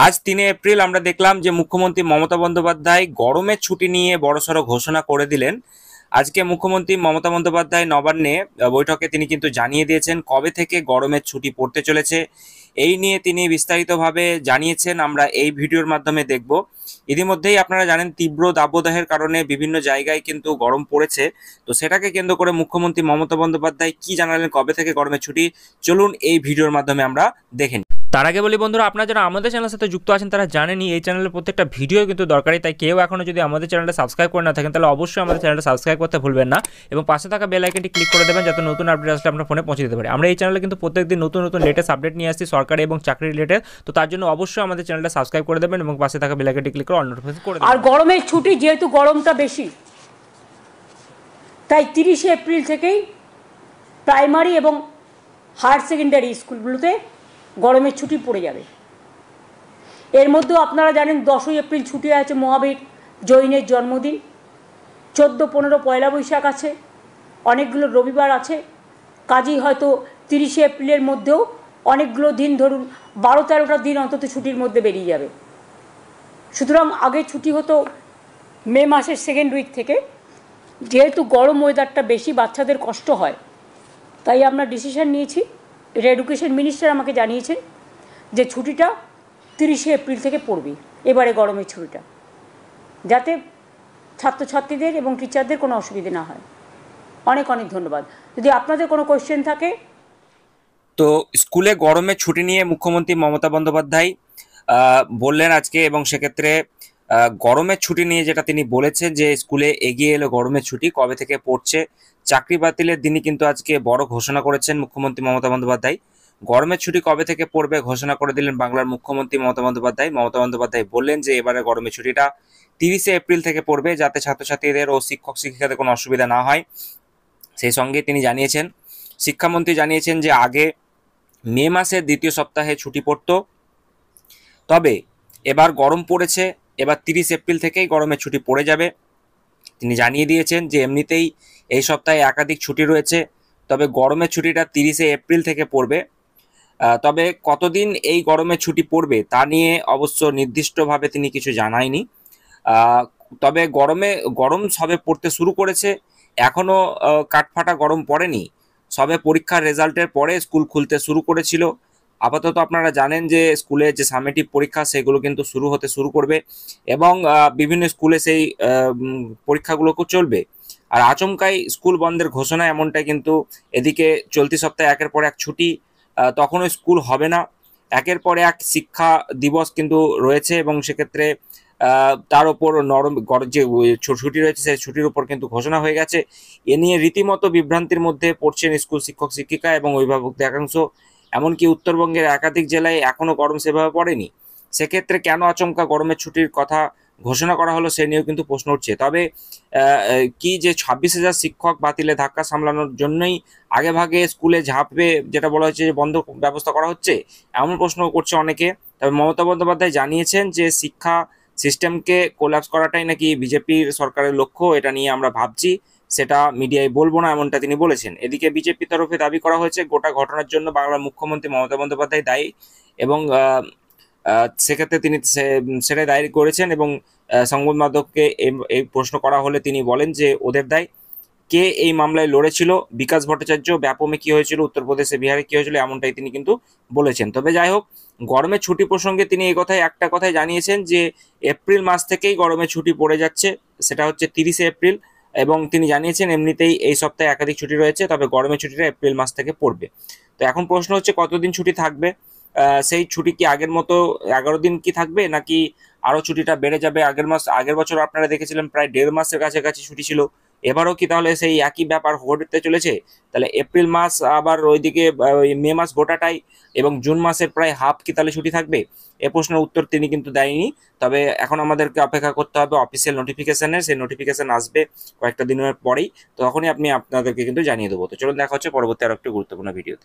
আজ 3 এপ্রিল আমরা দেখলাম যে মুখ্যমন্ত্রী মমতা বন্দ্যোপাধ্যায় গরমের ছুটি নিয়ে বড়সড় ঘোষণা করে দিলেন। আজকে মুখ্যমন্ত্রী মমতা বন্দ্যোপাধ্যায় নবান্নে বৈঠকে তিনি কিন্তু জানিয়ে দিয়েছেন কবে থেকে গরমের ছুটি পড়তে চলেছে। এই নিয়ে তিনি বিস্তারিতভাবে জানিয়েছেন, আমরা এই ভিডিওর মাধ্যমে দেখব। ইতিমধ্যেই আপনারা জানেন তীব্র দাবদাহের কারণে বিভিন্ন জায়গায় কিন্তু গরম পড়েছে। তো সেটাকে কেন্দ্র করে মুখ্যমন্ত্রী মমতা বন্দ্যোপাধ্যায় কি জানালেন, কবে থেকে গরমের ছুটি, চলুন এই ভিডিওর মাধ্যমে আমরা দেখে নিই। তার আগে বলি বন্ধুরা, আপনারা যারা আমাদের চ্যানেলের সাথে যুক্ত আছেন তারা জানেনই এই চ্যানেলের প্রত্যেকটা ভিডিও কিন্তু দরকারি, তাই কেউ এখনও যদি আমাদের চ্যানেলটা সাবস্ক্রাইব করে না থাকেন তাহলে অবশ্যই আমাদের চ্যানেলটা সাবস্ক্রাইব করতে ভুলবেন না এবং পাশে থাকা বেল আইকনটি ক্লিক করে দেবেন যাতে নতুন আপডেট আসলে আপনার ফোনে পৌঁছে দিতে পারে। আমরা এই চ্যানেলে কিন্তু প্রত্যেকদিন নতুন নতুন লেটেস্ট আপডেট নিয়ে আসছি সরকারি এবং চাকরি রিলেটেড, তো তার জন্য অবশ্যই আমাদের চ্যানেলটা সাবস্ক্রাইব করে দেবেন এবং পাশে থাকা বেল আইকনটি ক্লিক করে অল নোটিফিকেশন করে দেবেন। আর গরমের ছুটি যেহেতু গরমটা বেশি, তাই 30 এপ্রিল থেকেই প্রাইমারি এবং হায়ার সেকেন্ডারি স্কুলগুলোতে গরমের ছুটি পড়ে যাবে। এর মধ্যেও আপনারা জানেন 10 এপ্রিল ছুটি আছে মহাবীর জৈনের জন্মদিন, 14-15 পয়লা বৈশাখ আছে, অনেকগুলো রবিবার আছে। কাজেই হয়তো 30 এপ্রিলের মধ্যেও অনেকগুলো দিন, ধরুন 12-13টা দিন অন্তত ছুটির মধ্যে বেরিয়ে যাবে। সুতরাং আগে ছুটি হতো মে মাসের সেকেন্ড উইক থেকে। যেহেতু গরম ওয়েদারটা বেশি, বাচ্চাদের কষ্ট হয়, তাই আমরা ডিসিশন নিয়েছি, এটা এডুকেশন মিনিস্টার আমাকে জানিয়েছেন যে ছুটিটা 30 এপ্রিল থেকে পড়বে এবারে গরমের ছুটিটা, যাতে ছাত্রছাত্রীদের এবং টিচারদের কোনো অসুবিধে না হয়। অনেক অনেক ধন্যবাদ। যদি আপনাদের কোনো কোয়েশ্চেন থাকে। তো স্কুলে গরমের ছুটি নিয়ে মুখ্যমন্ত্রী মমতা বন্দ্যোপাধ্যায় বললেন আজকে, এবং সেক্ষেত্রে গরমের ছুটি নিয়ে যেটা তিনি বলেছেন যে স্কুলে এগিয়ে এলো গরমের ছুটি, কবে থেকে পড়ছে। চাকরি বাতিলের দিনই কিন্তু আজকে বড় ঘোষণা করেছেন মুখ্যমন্ত্রী মমতা বন্দ্যোপাধ্যায়। গরমের ছুটি কবে থেকে পড়বে ঘোষণা করে দিলেন বাংলার মুখ্যমন্ত্রী মমতা বন্দ্যোপাধ্যায়। মমতা বন্দ্যোপাধ্যায় বললেন যে এবারে গরমের ছুটিটা 30 এপ্রিল থেকে পড়বে, যাতে ছাত্রছাত্রীদের ও শিক্ষক শিক্ষিকাদের কোনো অসুবিধা না হয়। সেই সঙ্গে তিনি জানিয়েছেন, শিক্ষামন্ত্রী জানিয়েছেন যে আগে মে মাসের দ্বিতীয় সপ্তাহে ছুটি পড়তো, তবে এবার গরম পড়েছে, এবার 30 এপ্রিল থেকেই গরমের ছুটি পড়ে যাবে। তিনি জানিয়ে দিয়েছেন যে এমনিতেই এই সপ্তাহে একাধিক ছুটি রয়েছে, তবে গরমের ছুটিটা 30 এপ্রিল থেকে পড়বে। তবে কতদিন এই গরমের ছুটি পড়বে তা নিয়ে অবশ্য নির্দিষ্টভাবে তিনি কিছু জানায়নি। তবে গরম সবে পড়তে শুরু করেছে, এখনও কাঠফাটা গরম পড়েনি। সবে পরীক্ষার রেজাল্টের পরে স্কুল খুলতে শুরু করেছিল। আপাতত আপনারা জানেন যে স্কুলে যে সামেটিভ পরীক্ষা সেগুলো কিন্তু শুরু করবে এবং বিভিন্ন স্কুলে সেই পরীক্ষাগুলোকেও চলবে। আর আচমকাই স্কুল বন্ধের ঘোষণা এমনটাই কিন্তু এদিকে চলতি সপ্তাহে একের পর এক ছুটি, তখনও স্কুল হবে না। একের পর এক শিক্ষা দিবস কিন্তু রয়েছে এবং সেক্ষেত্রে তার ওপর যে ছুটি রয়েছে সেই ছুটির উপর কিন্তু ঘোষণা হয়ে গেছে। এ নিয়ে রীতিমতো বিভ্রান্তির মধ্যে পড়ছেন স্কুল শিক্ষক শিক্ষিকা এবং অভিভাবকদের একাংশ। এমনকি উত্তরবঙ্গের একাধিক জেলায় এখনো গরম সেভাবে পড়েনি। সেক্ষেত্রে কেন আচমকা গরমের ছুটির কথা ঘোষণা করা হলো সে নিয়েও কিন্তু প্রশ্ন উঠছে। তবে কি যে 26,000 শিক্ষক বাতিলে ধাক্কা সামলানোর জন্যই আগে ভাগে স্কুলে ঝাঁপবে, যেটা বলা হচ্ছে যে বন্ধ ব্যবস্থা করা হচ্ছে, এমন প্রশ্ন করছে অনেকে। তবে মমতা বন্দ্যোপাধ্যায় জানিয়েছেন যে শিক্ষা সিস্টেমকে কোল্যাপস করাটাই নাকি বিজেপির সরকারের লক্ষ্য, এটা নিয়ে আমরা ভাবছি, সেটা মিডিয়ায় বলবো না, এমনটা তিনি বলেছেন। এদিকে বিজেপির তরফে দাবি করা হয়েছে গোটা ঘটনার জন্য বাংলার মুখ্যমন্ত্রী মমতা বন্দ্যোপাধ্যায় দায়ী এবং সেক্ষেত্রে তিনি সেটাই দায়ী করেছেন এবং সংবাদ মাধ্যমকে এই প্রশ্ন করা হলে তিনি বলেন যে ওদের দায়। কে এই মামলায় লড়েছিল, বিকাশ ভট্টাচার্য, ব্যাপমে কি হয়েছিল, উত্তরপ্রদেশে বিহারে কি হয়েছিল, এমনটাই তিনি কিন্তু বলেছেন। তবে যাই হোক, গরমের ছুটি প্রসঙ্গে তিনি একটা কথাই জানিয়েছেন যে এপ্রিল মাস থেকেই গরমের ছুটি পড়ে যাচ্ছে, সেটা হচ্ছে 30 এপ্রিল। এবং তিনি জানিয়েছেন এমনিতেই এই সপ্তাহে একাধিক ছুটি রয়েছে, তবে গরমের ছুটিটা এপ্রিল মাস থেকে পড়বে। তো এখন প্রশ্ন হচ্ছে কতদিন ছুটি থাকবে, সেই ছুটি কি আগের মতো 11 দিন কি থাকবে, নাকি আরো ছুটিটা বেড়ে যাবে। আগের বছর আপনারা দেখেছিলেন প্রায় 1.5 মাসের কাছাকাছি ছুটি ছিল, এবারও কি তাহলে সেই একই ব্যাপার ঘটতে চলেছে? তাহলে এপ্রিল মাস আবার ওইদিকে মে মাস গোটাটাই এবং জুন মাসের প্রায় হাফ কি তাহলে ছুটি থাকবে? এ প্রশ্নের উত্তর তিনি কিন্তু দেয়নি। তবে এখন আমাদেরকে অপেক্ষা করতে হবে অফিসিয়াল নোটিফিকেশনের, সেই নোটিফিকেশন আসবে কয়েকটা দিনের পরেই, তখনই আপনাদেরকে কিন্তু জানিয়ে দেবো। তো চলুন দেখা হচ্ছে পরবর্তী আরো একটি গুরুত্বপূর্ণ ভিডিওতে।